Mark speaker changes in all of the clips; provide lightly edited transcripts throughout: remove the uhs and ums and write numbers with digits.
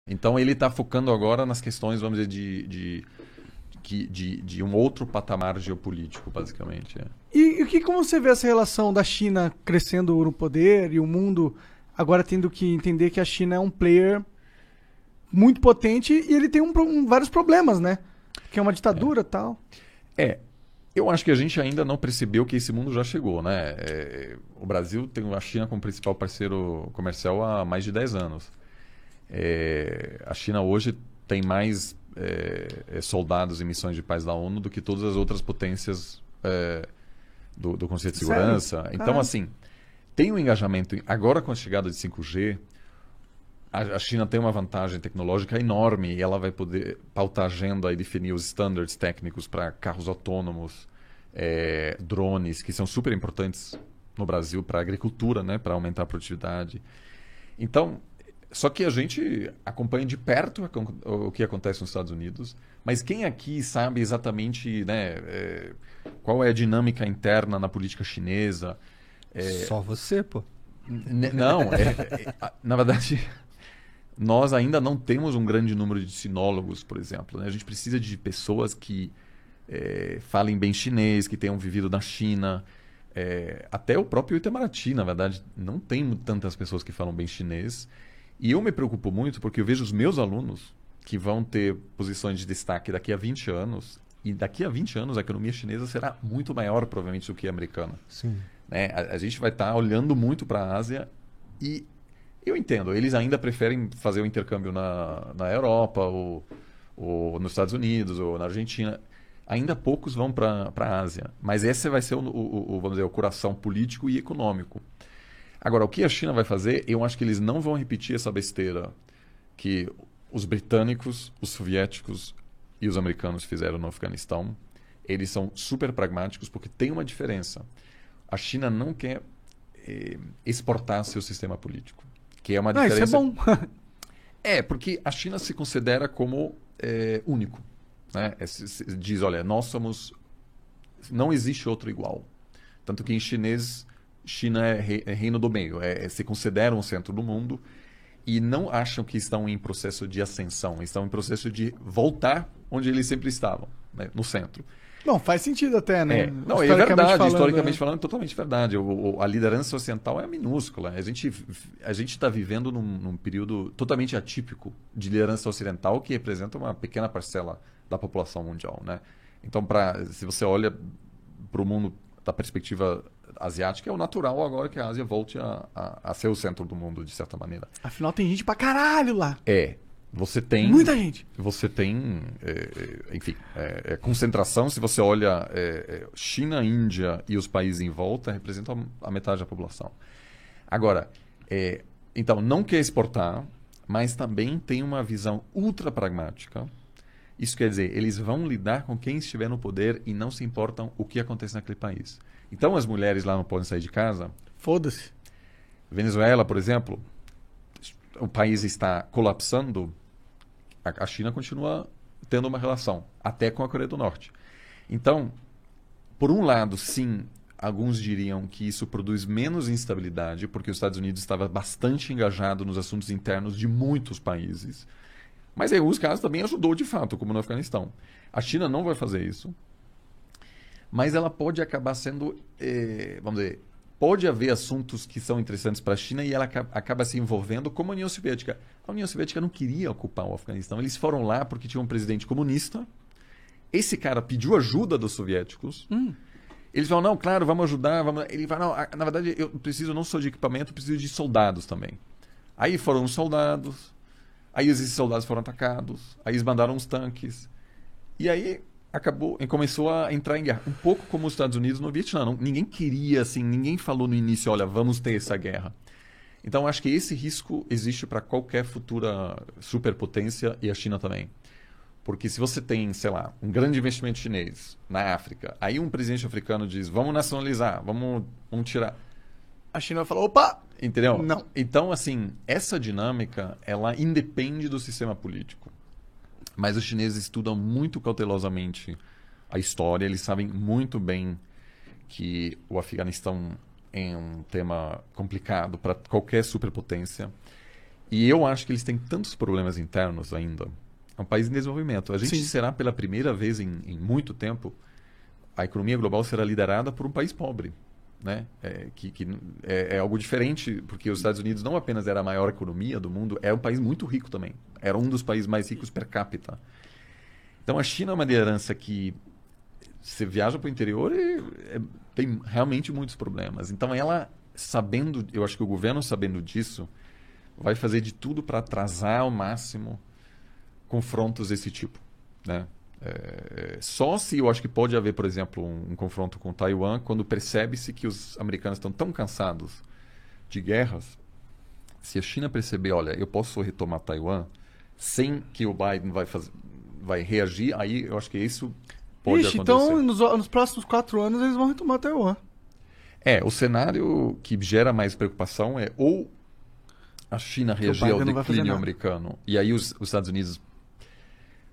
Speaker 1: Então ele está focando agora nas questões, vamos dizer, de um outro patamar geopolítico, basicamente. É.
Speaker 2: E como você vê essa relação da China crescendo no poder e o mundo agora tendo que entender que a China é um player muito potente e ele tem vários problemas, né? Que é uma ditadura e tal.
Speaker 1: Eu acho que a gente ainda não percebeu que esse mundo já chegou, né? O Brasil tem a China como principal parceiro comercial há mais de 10 anos. A China hoje tem mais soldados em missões de paz da ONU do que todas as outras potências do Conselho de Segurança.
Speaker 2: Sério?
Speaker 1: Então, assim, tem um engajamento. Agora, com a chegada de 5G, a China tem uma vantagem tecnológica enorme e ela vai poder pautar a agenda e definir os standards técnicos para carros autônomos, drones, que são super importantes no Brasil para a agricultura, né, para aumentar a produtividade. Então, só que a gente acompanha de perto o que acontece nos Estados Unidos, mas quem aqui sabe exatamente, né, qual é a dinâmica interna na política chinesa?
Speaker 3: Só você, pô.
Speaker 1: Não, na verdade, nós ainda não temos um grande número de sinólogos, por exemplo. Né? A gente precisa de pessoas que falem bem chinês, que tenham vivido na China. Até o próprio Itamaraty, na verdade, não tem tantas pessoas que falam bem chinês. E eu me preocupo muito porque eu vejo os meus alunos que vão ter posições de destaque daqui a 20 anos. E daqui a 20 anos a economia chinesa será muito maior, provavelmente, do que a americana.
Speaker 3: Sim.
Speaker 1: Né? A gente vai estar olhando muito para a Ásia e eu entendo, eles ainda preferem fazer o intercâmbio na Europa ou nos Estados Unidos ou na Argentina. Ainda poucos vão para a Ásia, mas esse vai ser vamos dizer, o coração político e econômico. Agora, o que a China vai fazer, eu acho que eles não vão repetir essa besteira que os britânicos, os soviéticos e os americanos fizeram no Afeganistão. Eles são super pragmáticos porque tem uma diferença. A China não quer exportar seu sistema político, que é uma diferença.
Speaker 2: Isso é bom.
Speaker 1: Porque a China se considera como único. Né? Diz, olha, nós somos... Não existe outro igual. Tanto que em chinês, China é reino do meio. Se consideram o centro do mundo e não acham que estão em processo de ascensão. Estão em processo de voltar onde eles sempre estavam, né? No centro.
Speaker 2: Não, faz sentido até, né?
Speaker 1: Não, é verdade, historicamente falando, é totalmente verdade. A liderança ocidental é minúscula. A gente está vivendo num período totalmente atípico de liderança ocidental que representa uma pequena parcela da população mundial. Né? Então, se você olha para o mundo da perspectiva asiática, é o natural agora que a Ásia volte a ser o centro do mundo, de certa maneira.
Speaker 2: Afinal, tem gente pra caralho lá.
Speaker 1: Você tem...
Speaker 2: Muita gente.
Speaker 1: Você tem, enfim, concentração. Se você olha China, Índia e os países em volta, representam a metade da população. Agora, então, não quer exportar, mas também tem uma visão ultra pragmática. Isso quer dizer, eles vão lidar com quem estiver no poder e não se importam o que acontece naquele país. Então, as mulheres lá não podem sair de casa.
Speaker 2: Foda-se.
Speaker 1: Venezuela, por exemplo, o país está colapsando. A China continua tendo uma relação, até com a Coreia do Norte. Então, por um lado, sim, alguns diriam que isso produz menos instabilidade, porque os Estados Unidos estava bastante engajado nos assuntos internos de muitos países. Mas em alguns casos também ajudou de fato, como no Afeganistão. A China não vai fazer isso, mas ela pode acabar sendo, vamos dizer, pode haver assuntos que são interessantes para a China e ela acaba se envolvendo como a União Soviética. A União Soviética não queria ocupar o Afeganistão. Eles foram lá porque tinha um presidente comunista. Esse cara pediu ajuda dos soviéticos. Eles falam, não, claro, vamos ajudar. Ele fala, não, na verdade, eu preciso não só de equipamento, eu preciso de soldados também. Aí foram os soldados. Aí esses soldados foram atacados. Aí eles mandaram uns tanques. E aí começou a entrar em guerra. Um pouco como os Estados Unidos no Vietnã. Ninguém queria, assim, ninguém falou no início, olha, vamos ter essa guerra. Então, acho que esse risco existe para qualquer futura superpotência e a China também. Porque se você tem, sei lá, um grande investimento chinês na África, aí um presidente africano diz, vamos nacionalizar, vamos tirar.
Speaker 2: A China vai falar, opa!
Speaker 1: Entendeu?
Speaker 2: Não.
Speaker 1: Então, assim, essa dinâmica, ela independe do sistema político. Mas os chineses estudam muito cautelosamente a história, eles sabem muito bem que o Afeganistão é um tema complicado para qualquer superpotência. E eu acho que eles têm tantos problemas internos ainda. É um país em desenvolvimento. A gente será, pela primeira vez em muito tempo, a economia global será liderada por um país pobre. Né? É algo diferente, porque os Estados Unidos não apenas era a maior economia do mundo, é um país muito rico também. Era um dos países mais ricos per capita. Então a China é uma liderança que você viaja para o interior e tem realmente muitos problemas. Então ela, sabendo, eu acho que o governo sabendo disso, vai fazer de tudo para atrasar ao máximo confrontos desse tipo. Né? Só se eu acho que pode haver, por exemplo, um confronto com Taiwan, quando percebe-se que os americanos estão tão cansados de guerras, se a China perceber, olha, eu posso retomar Taiwan sem que o Biden vai reagir, aí eu acho que isso pode acontecer.
Speaker 2: Então nos próximos 4 anos eles vão retomar Taiwan.
Speaker 1: O cenário que gera mais preocupação é ou a China reagir ao declínio americano e aí os Estados Unidos...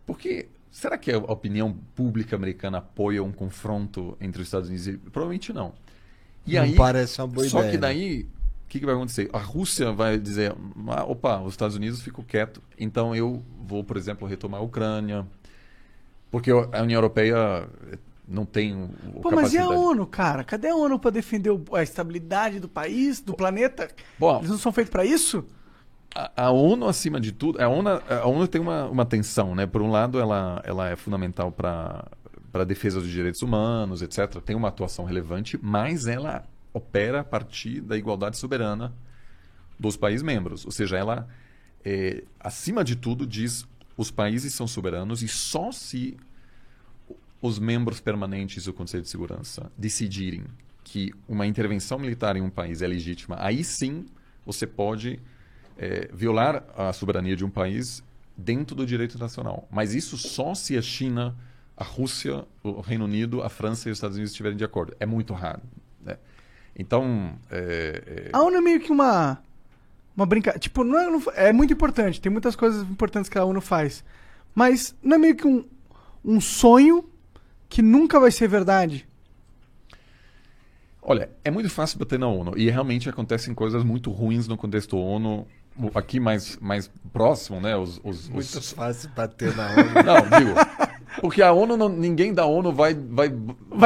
Speaker 1: Porque será que a opinião pública americana apoia um confronto entre os Estados Unidos e... Provavelmente não. E
Speaker 3: não
Speaker 1: aí,
Speaker 3: parece uma boa ideia.
Speaker 1: Só que daí, o que vai acontecer? A Rússia vai dizer, opa, os Estados Unidos ficam quietos, então eu vou, por exemplo, retomar a Ucrânia, porque a União Europeia não tem
Speaker 2: capacidade. Mas e a ONU, cara? Cadê a ONU para defender a estabilidade do país, do planeta?
Speaker 1: Bom,
Speaker 2: eles não são feitos para isso?
Speaker 1: A ONU, acima de tudo, a ONU tem uma tensão, né? Por um lado, ela é fundamental para a defesa dos direitos humanos, etc. Tem uma atuação relevante, mas ela opera a partir da igualdade soberana dos países membros. Ou seja, ela, acima de tudo, diz os países são soberanos e só se os membros permanentes do Conselho de Segurança decidirem que uma intervenção militar em um país é legítima, aí sim você pode violar a soberania de um país dentro do direito nacional. Mas isso só se a China, a Rússia, o Reino Unido, a França e os Estados Unidos estiverem de acordo. É muito raro. Né? Então...
Speaker 2: A ONU é meio que uma brincadeira. Tipo, é muito importante. Tem muitas coisas importantes que a ONU faz. Mas não é meio que um sonho que nunca vai ser verdade?
Speaker 1: Olha, é muito fácil bater na ONU. E realmente acontecem coisas muito ruins no contexto ONU. Aqui mais próximo, né?
Speaker 3: Muito fácil bater na ONU.
Speaker 1: Não, digo... Porque a ONU, ninguém da ONU vai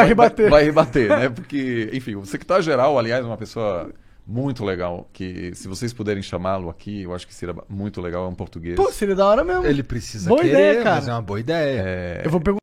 Speaker 2: rebater.
Speaker 1: Vai rebater, né? Porque, enfim, o secretário-geral, aliás, é uma pessoa muito legal, que se vocês puderem chamá-lo aqui, eu acho que seria muito legal, é um português.
Speaker 2: Pô, seria da hora mesmo.
Speaker 3: Ele precisa
Speaker 2: boa
Speaker 3: querer,
Speaker 2: ideia, cara.
Speaker 3: mas é uma boa ideia.
Speaker 2: Eu vou perguntar